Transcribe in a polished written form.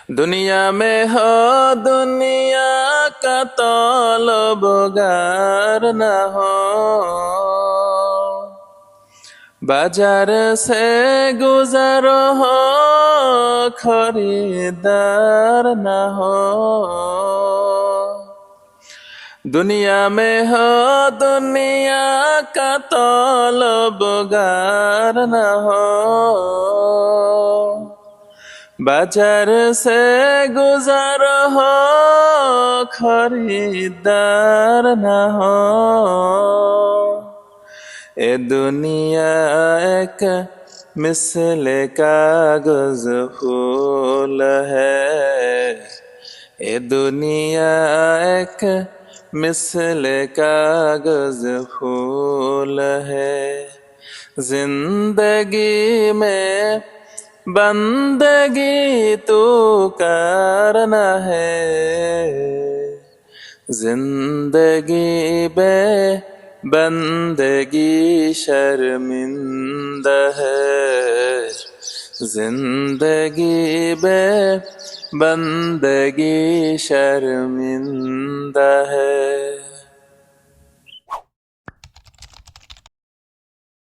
दुनिया में हो दुनिया का तलबगार न हो, बाजार से गुजर हो खरीदार न हो। दुनिया में हो दुनिया का तलबगार न हो, बाजार से गुजर हो खरीदार न हो। ए दुनिया एक मिसल कागज फूल है, ए दुनिया एक मिसल कागज फूल है। जिंदगी में बंदगी तू करना है, जिंदगी बे बंदगी शर्मिंदा है, जिंदगी बे बंदगी शर्मिंदा है।